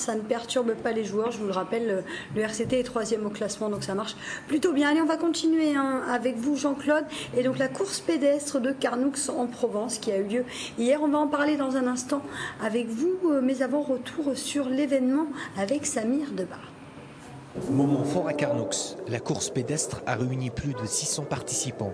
ça ne perturbe pas les joueurs. Je vous le rappelle, le RCT est 3e au classement, donc ça marche plutôt bien. Allez, on va continuer avec vous, Jean-Claude. Et donc la course pédestre de Carnoux en Provence qui a eu lieu hier. On va en parler dans un instant avec vous, mais avant, retour sur l'événement avec Samir Debar. Moment fort à Carnoux. La course pédestre a réuni plus de 600 participants,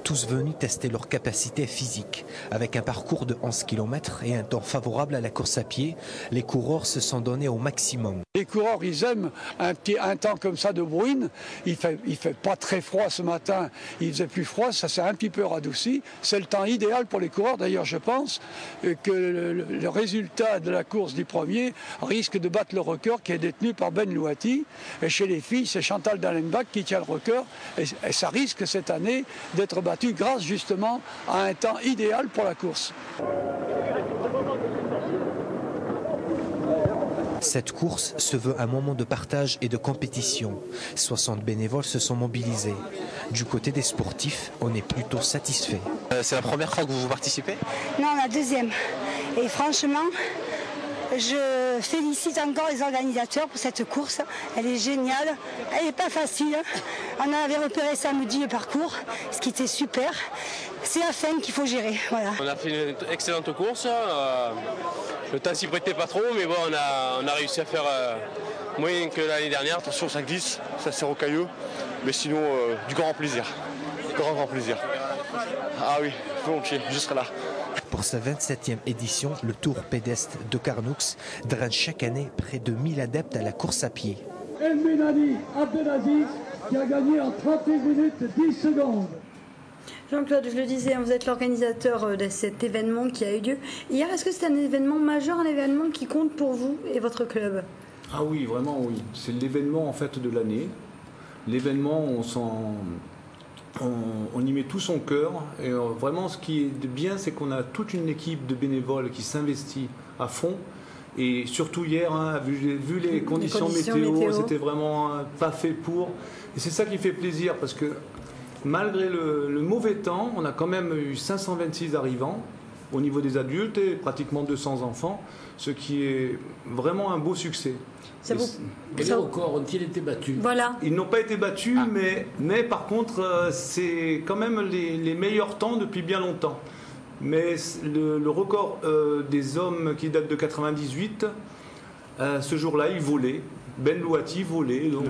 tous venus tester leur capacité physique. Avec un parcours de 11 km et un temps favorable à la course à pied, les coureurs se sont donnés au maximum. Les coureurs, ils aiment un temps comme ça de bruine. Il fait pas très froid ce matin, il faisait plus froid, ça s'est un petit peu radouci. C'est le temps idéal pour les coureurs. D'ailleurs, je pense que le résultat de la course du premier risque de battre le record qui est détenu par Ben Louati. Et chez les filles, c'est Chantal Dallenbach qui tient le record. Et ça risque cette année d'être battu grâce justement à un temps idéal pour la course. Cette course se veut un moment de partage et de compétition. 60 bénévoles se sont mobilisés. Du côté des sportifs, on est plutôt satisfait. C'est la première fois que vous participez? Non, la deuxième. Et franchement, je félicite encore les organisateurs pour cette course. Elle est géniale. Elle n'est pas facile. On avait repéré samedi le parcours, ce qui était super. C'est la fin qu'il faut gérer. Voilà. On a fait une excellente course. Le temps s'y prêtait pas trop, mais bon, on a réussi à faire moins que l'année dernière. Attention, ça glisse, ça c'est rocailleux. Mais sinon, du grand plaisir. Grand plaisir. Ah oui, volontiers, je serai là. Pour sa 27e édition, le Tour pédestre de Carnoux draine chaque année près de 1000 adeptes à la course à pied. El Benali Abdelaziz qui a gagné en 31 minutes 10 secondes. Jean-Claude, je le disais, vous êtes l'organisateur de cet événement qui a eu lieu hier. Est-ce que c'est un événement majeur, un événement qui compte pour vous et votre club? Ah oui, vraiment oui. C'est l'événement en fait de l'année. L'événement, on y met tout son cœur. Et vraiment, ce qui est bien, c'est qu'on a toute une équipe de bénévoles qui s'investit à fond. Et surtout hier, hein, vu les conditions météo, c'était vraiment pas fait pour. Et c'est ça qui fait plaisir parce que malgré le mauvais temps, on a quand même eu 526 arrivants au niveau des adultes et pratiquement 200 enfants, ce qui est vraiment un beau succès. Et les records ont-ils été battus? Voilà. Ils n'ont pas été battus, mais par contre, c'est quand même les meilleurs temps depuis bien longtemps. Mais le record des hommes qui date de 98, ce jour-là, il volait. Ben Louati volait. Donc,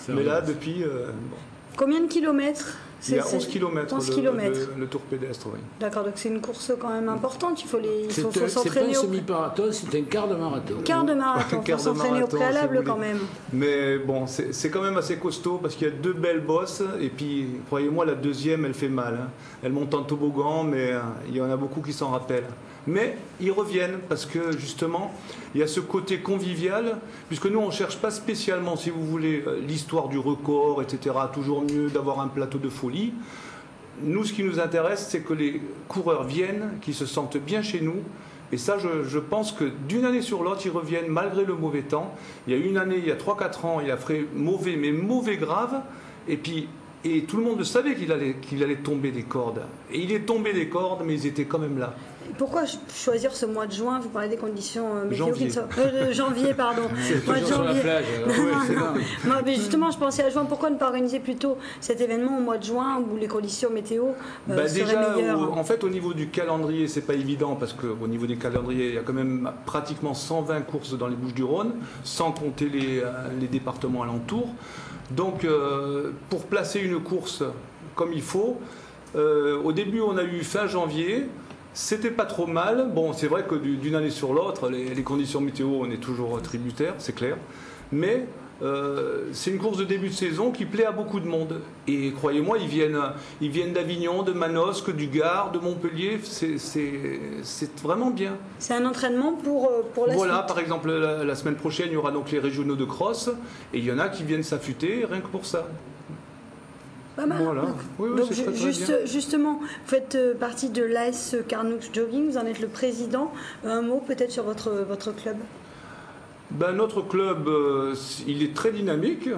mais là, depuis... bon. Combien de kilomètres? Il y a 11 km, 11 kilomètres. Le Tour pédestre, oui. D'accord, donc c'est une course quand même importante. Il faut s'entraîner. C'est pas un semi-marathon, c'est un quart de marathon. Quart de marathon, il faut s'entraîner au préalable quand même. Mais bon, c'est quand même assez costaud parce qu'il y a deux belles bosses. Et puis, croyez-moi, la deuxième, elle fait mal. Hein. Elle monte en toboggan, mais il y en a beaucoup qui s'en rappellent. Mais ils reviennent parce que justement, il y a ce côté convivial, puisque nous, on ne cherche pas spécialement, si vous voulez, l'histoire du record, etc. Toujours mieux d'avoir un plateau de folie. Nous, ce qui nous intéresse, c'est que les coureurs viennent, qu'ils se sentent bien chez nous. Et ça, je pense que d'une année sur l'autre, ils reviennent malgré le mauvais temps. Il y a une année, il y a 3-4 ans, il a fait mauvais, mais mauvais grave. Et tout le monde savait qu'il allait tomber des cordes. Et il est tombé des cordes, mais ils étaient quand même là. Pourquoi choisir ce mois de juin? Vous parlez des conditions météo janvier, pardon. C'est toujours sur la plage. Non, mais justement, je pensais à juin. Pourquoi ne pas organiser plutôt cet événement au mois de juin où les conditions météo seraient meilleures? En fait, au niveau du calendrier, c'est pas évident parce qu'au niveau des calendriers, il y a quand même pratiquement 120 courses dans les Bouches-du-Rhône, sans compter les départements alentours. Donc, pour placer une course comme il faut, au début, on a eu fin janvier. C'était pas trop mal. Bon, c'est vrai que d'une année sur l'autre, les conditions météo, on est toujours tributaire, c'est clair. Mais c'est une course de début de saison qui plaît à beaucoup de monde. Et croyez-moi, ils viennent d'Avignon, de Manosque, du Gard, de Montpellier. C'est vraiment bien. C'est un entraînement pour la suite. Voilà, par exemple, la semaine prochaine, il y aura donc les régionaux de cross. Et il y en a qui viennent s'affûter rien que pour ça. Pas mal. Voilà. Oui, donc, très bien. Justement, vous faites partie de l'AS Carnoux Jogging, vous en êtes le président. Un mot peut-être sur votre club? Notre club, il est très dynamique.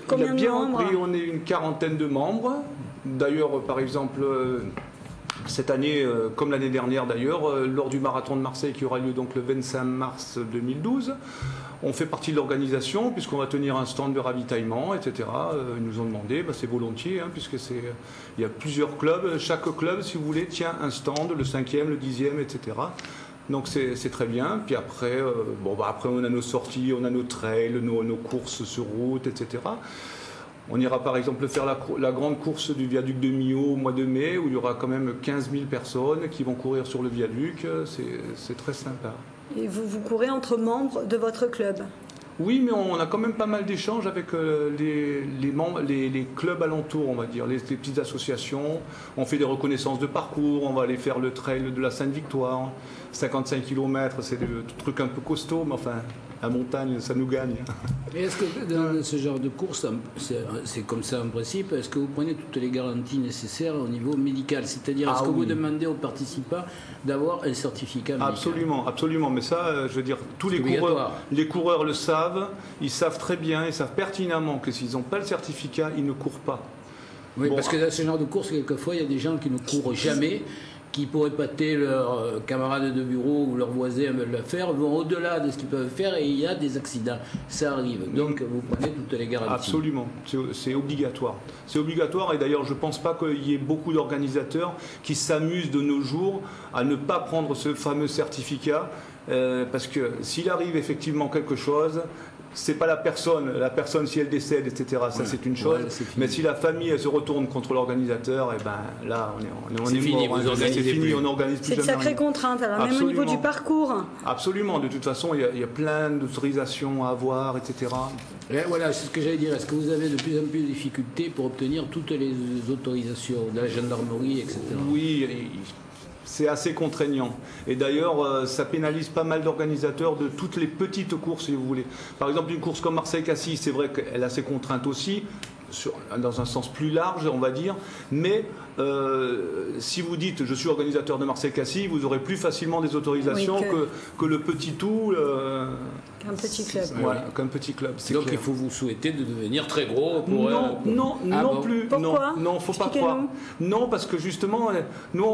Combien de membres? On est une quarantaine de membres. D'ailleurs, par exemple, Cette année, comme l'année dernière d'ailleurs, lors du marathon de Marseille qui aura lieu donc le 25 mars 2012, on fait partie de l'organisation puisqu'on va tenir un stand de ravitaillement, etc. Ils nous ont demandé, c'est volontiers, puisque il y a plusieurs clubs. Chaque club, si vous voulez, tient un stand, le 5e, le 10e, etc. Donc c'est très bien. Puis après, après on a nos sorties, on a nos trails, nos courses sur route, etc. On ira par exemple faire la grande course du viaduc de Millau au mois de mai, où il y aura quand même 15 000 personnes qui vont courir sur le viaduc. C'est très sympa. Et vous courez entre membres de votre club? Oui, mais on a quand même pas mal d'échanges avec les membres, les clubs alentours, on va dire, les petites associations. On fait des reconnaissances de parcours, on va aller faire le trail de la Sainte-Victoire. 55 km, c'est des trucs un peu costauds, mais enfin, la montagne, ça nous gagne. Et est-ce que dans ce genre de course, c'est comme ça en principe, est-ce que vous prenez toutes les garanties nécessaires au niveau médical? C'est-à-dire, est-ce que vous demandez aux participants d'avoir un certificat médical? Absolument, absolument. Mais ça, je veux dire, tous les coureurs le savent, ils savent très bien, ils savent pertinemment que s'ils n'ont pas le certificat, ils ne courent pas. Oui, parce que dans ce genre de course, quelquefois, il y a des gens qui ne courent jamais, qui pourraient épater leurs camarades de bureau ou leurs voisins veulent le faire, vont au-delà de ce qu'ils peuvent faire et il y a des accidents. Ça arrive. Donc vous prenez toutes les garanties. Absolument. C'est obligatoire. C'est obligatoire et d'ailleurs je ne pense pas qu'il y ait beaucoup d'organisateurs qui s'amusent de nos jours à ne pas prendre ce fameux certificat parce que s'il arrive effectivement quelque chose, c'est pas la personne si elle décède, etc. Ça c'est une chose. Mais si la famille elle se retourne contre l'organisateur, et ben là on est fini. mort. C'est fini, on organise plus jamais. C'est une sacrée contrainte. Alors même au niveau du parcours. Absolument. De toute façon, il y a plein d'autorisations à avoir, etc. Et voilà, c'est ce que j'allais dire. Est-ce que vous avez de plus en plus de difficultés pour obtenir toutes les autorisations de la gendarmerie, etc. Oui. C'est assez contraignant. Et d'ailleurs, ça pénalise pas mal d'organisateurs de toutes les petites courses, si vous voulez. Par exemple, une course comme Marseille-Cassis, c'est vrai qu'elle a ses contraintes aussi, dans un sens plus large, on va dire. Mais si vous dites « je suis organisateur de Marseille-Cassis », vous aurez plus facilement des autorisations que le petit tout. Qu'un petit club. Voilà, qu'un petit club. Donc il faut vous souhaiter de devenir très gros pour... Non plus. Pourquoi? Non, faut pas croire. Non, parce que justement, nous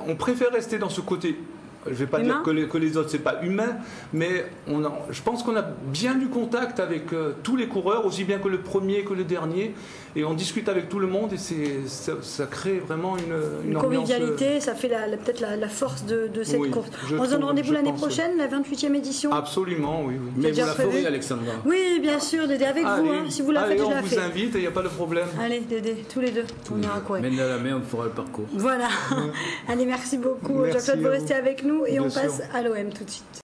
on préfère rester dans ce côté. Je ne vais pas dire que les autres, c'est pas humain, mais je pense qu'on a bien du contact avec tous les coureurs, aussi bien que le premier que le dernier, et on discute avec tout le monde, et ça crée vraiment une convivialité, ça fait peut-être la force de cette course. On se donne rendez-vous l'année prochaine, la 28e édition? Absolument, oui. Mais vous la ferez, Alexandra? Oui, bien sûr, Dédé, avec vous. Si vous la faites, je la fais. On vous invite, il n'y a pas de problème. Allez, Dédé, tous les deux, on ira courir. Mène la main, on fera le parcours. Voilà. Allez, merci beaucoup. Jean-Claude, vous restez avec nous et on passe à l'OM tout de suite.